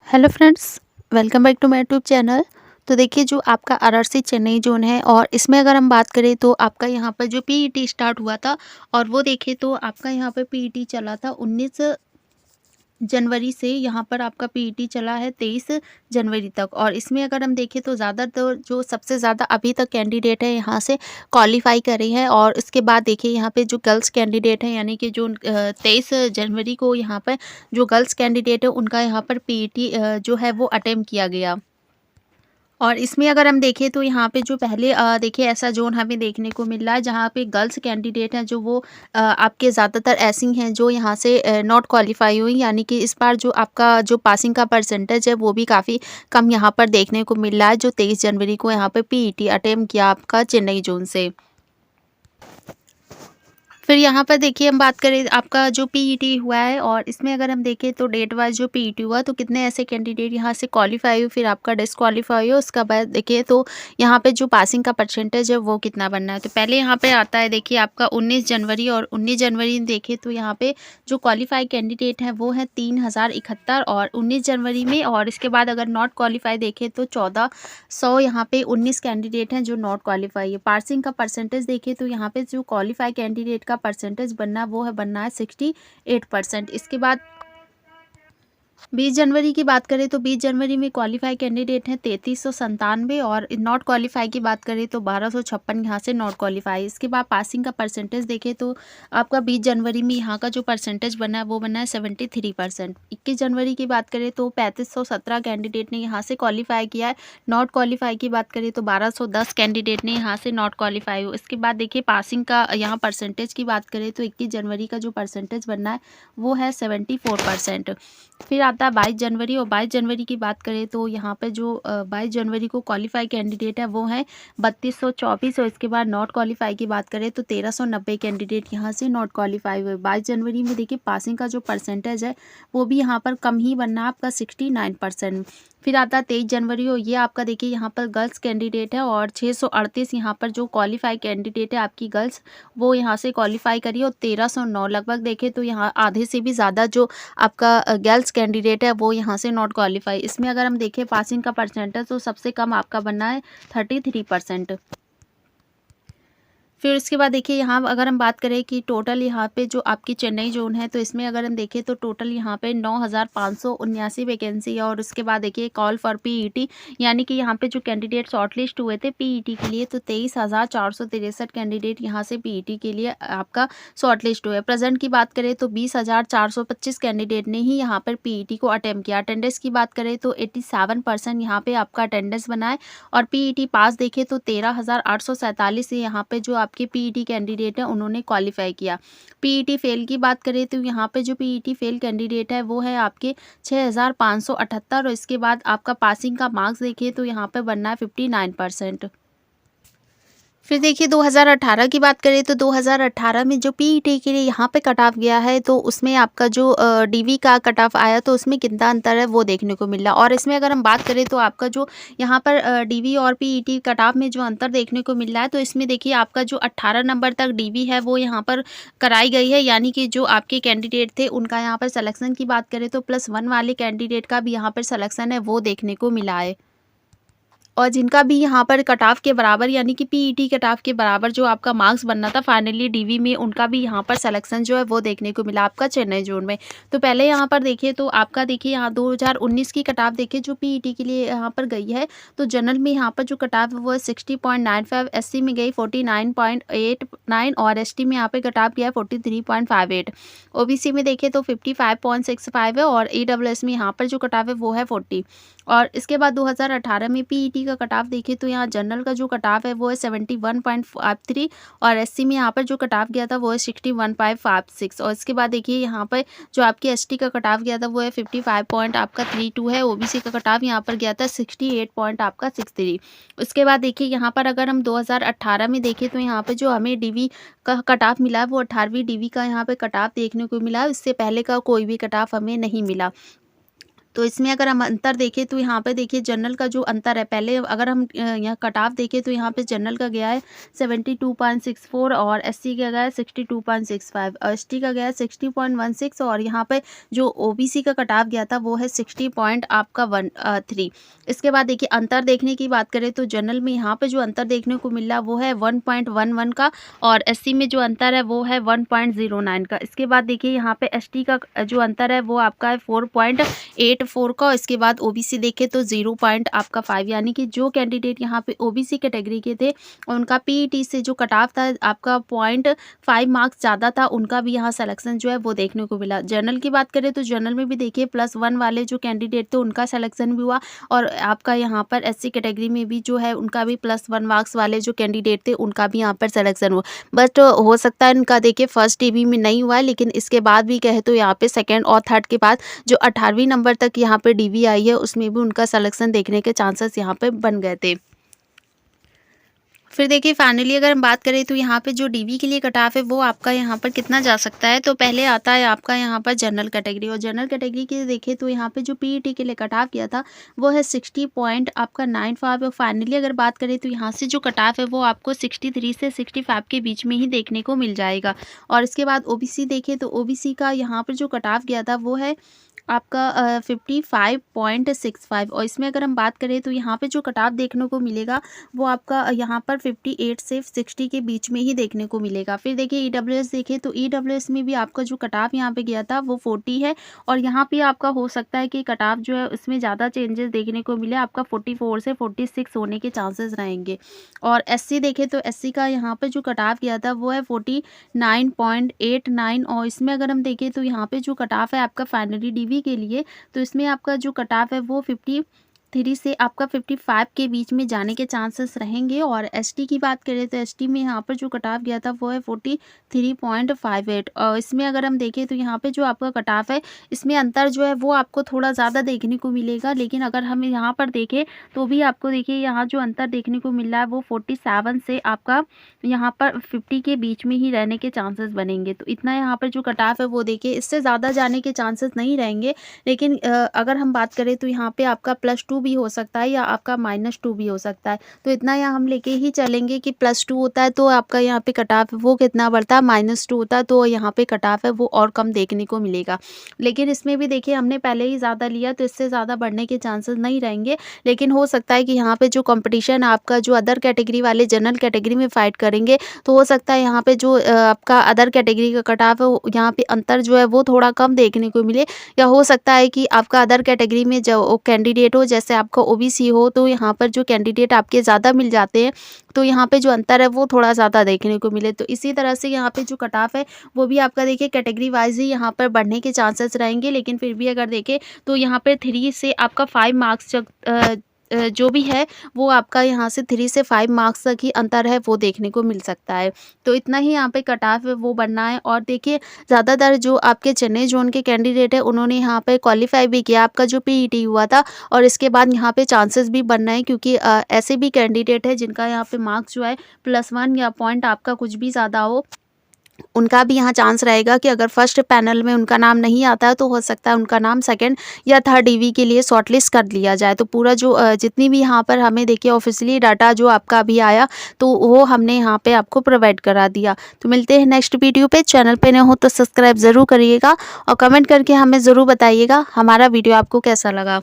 Hello friends, welcome back to my YouTube channel. तो देखिए, जो आपका आरआरसी चेन्नई जोन है और इसमें अगर हम बात करें तो आपका यहाँ पर जो पीईटी स्टार्ट हुआ था और वो देखिए तो आपका यहाँ पर पीईटी चला था 19 जनवरी से। यहाँ पर आपका पीईटी चला है 23 जनवरी तक। और इसमें अगर हम देखें तो ज़्यादातर जो सबसे ज़्यादा अभी तक कैंडिडेट है यहाँ से क्वालिफाई करे हैं। और उसके बाद देखिए यहाँ पे जो गर्ल्स कैंडिडेट हैं, यानी कि जो 23 जनवरी को यहाँ पर जो गर्ल्स कैंडिडेट है उनका यहाँ पर पीईटी जो है वो अटेम्प्ट किया गया। और इसमें अगर हम देखें तो यहाँ पे जो पहले देखिए ऐसा जोन हमें देखने को मिल रहा है जहाँ पे गर्ल्स कैंडिडेट हैं, जो वो आपके ज़्यादातर ऐसी हैं जो यहाँ से नॉट क्वालिफाई हुई, यानी कि इस बार जो आपका जो पासिंग का परसेंटेज है वो भी काफ़ी कम यहाँ पर देखने को मिल रहा है, जो 23 जनवरी को यहाँ पर पीईटी अटेम्प्ट किया आपका चेन्नई जोन से। फिर यहाँ पर देखिए हम बात करें आपका जो पीईटी हुआ है और इसमें अगर हम देखें तो डेट वाइज जो पीईटी हुआ तो कितने ऐसे कैंडिडेट यहाँ से क्वालिफाई हुए, फिर आपका डिसक्वालीफाई हो, उसका बाद देखिए तो यहाँ पे जो पासिंग का परसेंटेज है वो कितना बनना है। तो पहले यहाँ पे आता है देखिए आपका 19 जनवरी, और 19 जनवरी देखें तो यहाँ पे जो क्वालिफाई कैंडिडेट हैं वो है 3071 और 19 जनवरी में। और इसके बाद अगर नॉट क्वालिफाई देखें तो 1400 यहाँ पे 19 कैंडिडेट हैं जो नॉट क्वालिफाई है। पासिंग का परसेंटेज देखें तो यहाँ पे जो क्वालिफाई कैंडिडेट का परसेंटेज बनना वो है बनना है 68%। इसके बाद 20 जनवरी की बात करें तो 20 जनवरी में क्वालिफाई कैंडिडेट हैं 3397, और नॉट क्वालिफाई की बात करें तो 1256 यहाँ से नॉट क्वालिफाई। इसके बाद पासिंग का परसेंटेज देखें तो आपका 20 जनवरी में यहाँ का जो परसेंटेज बना है वो बना है 73%। 21 जनवरी की बात करें तो 3517 कैंडिडेट ने यहाँ से क्वालिफाई किया है। नॉट क्वालिफाई की बात करें तो 1210 कैंडिडेट ने यहाँ से नॉट क्वालिफाई हो। इसके बाद देखिए पासिंग का यहाँ परसेंटेज की बात करें तो 21 जनवरी का जो परसेंटेज बनना है वो है 74%। फिर आता है 22 जनवरी, और 22 जनवरी की बात करें तो यहाँ पे जो 22 जनवरी को क्वालिफाई कैंडिडेट है वो है 3224, और इसके बाद नॉट क्वालिफाई की बात करें तो 1390 कैंडिडेट यहाँ से नॉट क्वालिफाई हुए। 22 जनवरी में देखिए पासिंग का जो परसेंटेज है वो भी यहाँ पर कम ही बनना है आपका 69%। फिर आता है 23 जनवरी, और ये आपका देखिए यहाँ पर गर्ल्स कैंडिडेट है और 638 यहाँ पर जो क्वालिफाई कैंडिडेट है आपकी गर्ल्स वो यहाँ से क्वालिफाई करी, और 1309 लगभग देखें तो यहाँ आधे से भी ज़्यादा जो आपका गर्ल्स कैंडिडेट है वो यहाँ से नॉट क्वालिफाई। इसमें अगर हम देखें पासिंग का परसेंटेज तो सबसे कम आपका बनना है 33%। फिर उसके बाद देखिए यहाँ अगर हम बात करें कि टोटल यहाँ पे जो आपकी चेन्नई जोन है तो इसमें अगर हम देखें तो टोटल यहाँ पे 9579 वैकेंसी है। और उसके बाद देखिए कॉल फॉर पीईटी, यानी कि यहाँ पे जो कैंडिडेट शॉर्टलिस्ट हुए थे पीईटी के लिए तो 23,463 कैंडिडेट यहाँ से पीईटी के लिए आपका शॉर्टलिस्ट हुए। प्रेजेंट की बात करें तो 20,425 कैंडिडेट ने ही यहाँ पर पीईटी को अटेम्प्ट किया। अटेंडेंस की बात करें तो 87% यहाँ पे आपका अटेंडेंस बना है। और पीईटी पास देखें तो 13,847 यहाँ पे जो आपके पीईटी कैंडिडेट हैं उन्होंने क्वालिफाई किया। पीईटी फेल की बात करें तो यहाँ पे जो पीईटी फेल कैंडिडेट है वो है आपके 6,578, और इसके बाद आपका पासिंग का मार्क्स देखिए तो यहाँ पे बनना है 59%। फिर देखिए 2018 की बात करें तो 2018 में जो पीईटी के लिए यहाँ पे कट ऑफ गया है तो उसमें आपका जो डीवी का कट ऑफ आया तो उसमें कितना अंतर है वो देखने को मिला। और इसमें अगर हम बात करें तो आपका जो यहाँ पर डीवी और पीईटी कट ऑफ में जो अंतर देखने को मिल रहा है तो इसमें देखिए आपका जो 18 नंबर तक डीवी है वो यहाँ पर कराई गई है, यानी कि जो आपके कैंडिडेट थे उनका यहाँ पर सिलेक्शन की बात करें तो +1 वाले कैंडिडेट का भी यहाँ पर सिलेक्शन है वो देखने को मिला है। और जिनका भी यहाँ पर कट ऑफ के बराबर, यानी कि पीईटी कट ऑफ के बराबर जो आपका मार्क्स बनना था फाइनली डीवी में, उनका भी यहाँ पर सिलेक्शन जो है वो देखने को मिला आपका चेन्नई जोन में। तो पहले यहाँ पर देखिए तो आपका देखिए यहाँ 2019 की कट ऑफ देखिए जो पीईटी के लिए यहाँ पर गई है तो जनरल में यहाँ पर जो कट ऑफ है वो है 60.95, एससी में गई 49.89, और एसटी में यहाँ पे कट ऑफ गया है 43.58। ओबीसी में देखिए तो 55.65 है, और ईडब्ल्यूएस में यहाँ पर जो कट ऑफ है वो है 40। और इसके बाद 2018 में पीईटी का कट ऑफ देखें तो यहाँ जनरल का जो कट ऑफ है वो है 71.53, और एससी में यहाँ पर जो कट ऑफ गया था वो है 61.56। और इसके बाद देखिए यहाँ पर जो आपकी एसटी का कट ऑफ गया था वो है 55 पॉइंट आपका 32 है। ओबीसी का कट ऑफ यहाँ पर गया था 68 पॉइंट आपका 63। उसके बाद देखिए यहाँ पर अगर हम 2018 में देखें तो यहाँ पे जो हमें डीवी का कट ऑफ मिला है वो 18वीं डीवी का यहाँ पे कट ऑफ देखने को मिला है। इससे पहले का कोई भी कट ऑफ हमें नहीं मिला। तो इसमें अगर हम अंतर देखें तो यहाँ पे देखिए जनरल का जो अंतर है, पहले अगर हम यहाँ कट ऑफ देखें तो यहाँ पे जनरल का गया है 72.64 और एससी का गया है 62.65 और एसटी का गया है 60.16 और यहाँ पे जो ओबीसी का कट ऑफ गया था वो है 60 पॉइंट आपका 13। इसके बाद देखिए अंतर देखने की बात करें तो जनरल में यहाँ पे जो अंतर देखने को मिल रहा वो है 1.11 का और एससी में जो अंतर है वो है 1.09 का। इसके बाद देखिए यहाँ पे एसटी का जो अंतर है वो आपका है 4.84 का। इसके बाद ओबीसी देखे तो 0 पॉइंट आपका 5, यानी कि जो कैंडिडेट यहाँ पे ओबीसी कैटेगरी के थे उनका पीईटी से जो कट ऑफ था आपका 0.5 मार्क्स ज़्यादा था, उनका भी यहाँ सिलेक्शन जो है वो देखने को मिला। जनरल की बात करें तो जनरल में भी देखिए +1 वाले जो कैंडिडेट थे उनका सिलेक्शन भी हुआ और आपका यहाँ पर एससी कैटेगरी में भी जो है उनका भी +1 मार्क्स वाले जो कैंडिडेट थे उनका भी यहाँ पर सिलेक्शन हुआ। बट हो सकता है इनका देखिए फर्स्ट टीवी में नहीं हुआ है, लेकिन इसके बाद भी कहे तो यहाँ पे सेकेंड और थर्ड के बाद जो 18वीं नंबर तक यहाँ पे डीवी आई है उसमें भी उनका सिलेक्शन देखने के चांसेस यहाँ पे बन गए थे। फिर देखिए फाइनली अगर हम बात करें तो यहाँ पे जो डीवी के लिए कट ऑफ है वो आपका यहाँ पर कितना जा सकता है, तो पहले आता है आपका यहाँ पर जनरल कैटेगरी और जनरल कैटेगरी के देखें तो यहाँ पे जो पीईटी के लिए कट ऑफ किया था वो है 60 पॉइंट आपका 95 और फाइनली अगर बात करें तो यहाँ से जो कट ऑफ है वो आपको 63 से 65 के बीच में ही देखने को मिल जाएगा। और इसके बाद ओबीसी देखें तो ओबीसी का यहाँ पर जो कट ऑफ गया था वो है आपका 55.65 और इसमें अगर हम बात करें तो यहाँ पे जो कट ऑफ देखने को मिलेगा वो आपका यहाँ पर 58 से 60 के बीच में ही देखने को मिलेगा। फिर देखिए ईडब्ल्यूएस देखें तो ईडब्ल्यूएस में भी आपका जो कट ऑफ यहाँ पे गया था वो 40 है और यहाँ पे आपका हो सकता है कि कट ऑफ जो है उसमें ज़्यादा चेंजेस देखने को मिले, आपका 44 से 46 होने के चांसेस रहेंगे। और एससी देखें तो एससी का यहाँ पर जो कट ऑफ गया था वो है 49.89 और इसमें अगर हम देखें तो यहाँ पे जो कट ऑफ है आपका फाइनली डीवी के लिए तो इसमें आपका जो कट ऑफ है वो 53 से आपका 55 के बीच में जाने के चांसेस रहेंगे। और एसटी की बात करें तो एसटी में यहाँ पर जो कट ऑफ गया था वो है 43.58 और इसमें अगर हम देखें तो यहाँ पे जो आपका कट ऑफ है इसमें अंतर जो है वो आपको थोड़ा ज़्यादा देखने को मिलेगा, लेकिन अगर हम यहाँ पर देखें तो भी आपको देखिए यहाँ जो अंतर देखने को मिल रहा है वो 47 से आपका यहाँ पर 50 के बीच में ही रहने के चांसेस बनेंगे। तो इतना यहाँ पर जो कट ऑफ है वो देखिए इससे ज़्यादा जाने के चांसेस नहीं रहेंगे, लेकिन अगर हम बात करें तो यहाँ पे आपका +2 भी हो सकता है या आपका -2 भी हो सकता है। तो इतना यहाँ हम लेके ही चलेंगे कि +2 होता है तो आपका यहाँ पे कट ऑफ वो कितना बढ़ता है, -2 होता है तो यहाँ पे कट ऑफ है वो और कम देखने को मिलेगा। लेकिन इसमें भी देखिए हमने पहले ही ज़्यादा लिया तो इससे ज़्यादा बढ़ने के चांसेस नहीं रहेंगे, लेकिन हो सकता है कि यहाँ पे जो कंपटीशन आपका जो अदर कैटेगरी वाले जनरल कैटेगरी में फाइट करेंगे तो हो सकता है यहाँ पे जो आपका अदर कैटेगरी का कट ऑफ है यहाँ पे अंतर जो है वो थोड़ा कम देखने को मिले, या हो सकता है कि आपका अदर कैटेगरी में जो कैंडिडेट हो जैसे आपका ओबीसी हो तो यहाँ पर जो कैंडिडेट आपके ज़्यादा मिल जाते हैं तो यहाँ पे जो अंतर है वो थोड़ा ज़्यादा देखने को मिले। तो इसी तरह से यहाँ पे जो कट ऑफ है वो भी आपका देखिए कैटेगरी वाइज ही यहाँ पर बढ़ने के चांसेस रहेंगे, लेकिन फिर भी अगर देखें तो यहाँ पर 3 से आपका 5 मार्क्स जो भी है वो आपका यहाँ से 3 से 5 मार्क्स तक ही अंतर है वो देखने को मिल सकता है। तो इतना ही यहाँ पे कट ऑफ है वो बनना है। और देखिए ज़्यादातर जो आपके चेन्नई जोन के कैंडिडेट है उन्होंने यहाँ पे क्वालिफाई भी किया, आपका जो पीईटी हुआ था और इसके बाद यहाँ पे चांसेस भी बनना है, क्योंकि ऐसे भी कैंडिडेट है जिनका यहाँ पे मार्क्स जो है +1 या पॉइंट आपका कुछ भी ज़्यादा हो, उनका भी यहाँ चांस रहेगा कि अगर फर्स्ट पैनल में उनका नाम नहीं आता है तो हो सकता है उनका नाम सेकंड या थर्ड डीवी के लिए शॉर्टलिस्ट कर लिया जाए। तो पूरा जो जितनी भी यहाँ पर हमें देखिए ऑफिशियली डाटा जो आपका अभी आया तो वो हमने यहाँ पे आपको प्रोवाइड करा दिया। तो मिलते हैं नेक्स्ट वीडियो पे। चैनल पे नए हो तो सब्सक्राइब ज़रूर करिएगा और कमेंट करके हमें ज़रूर बताइएगा हमारा वीडियो आपको कैसा लगा।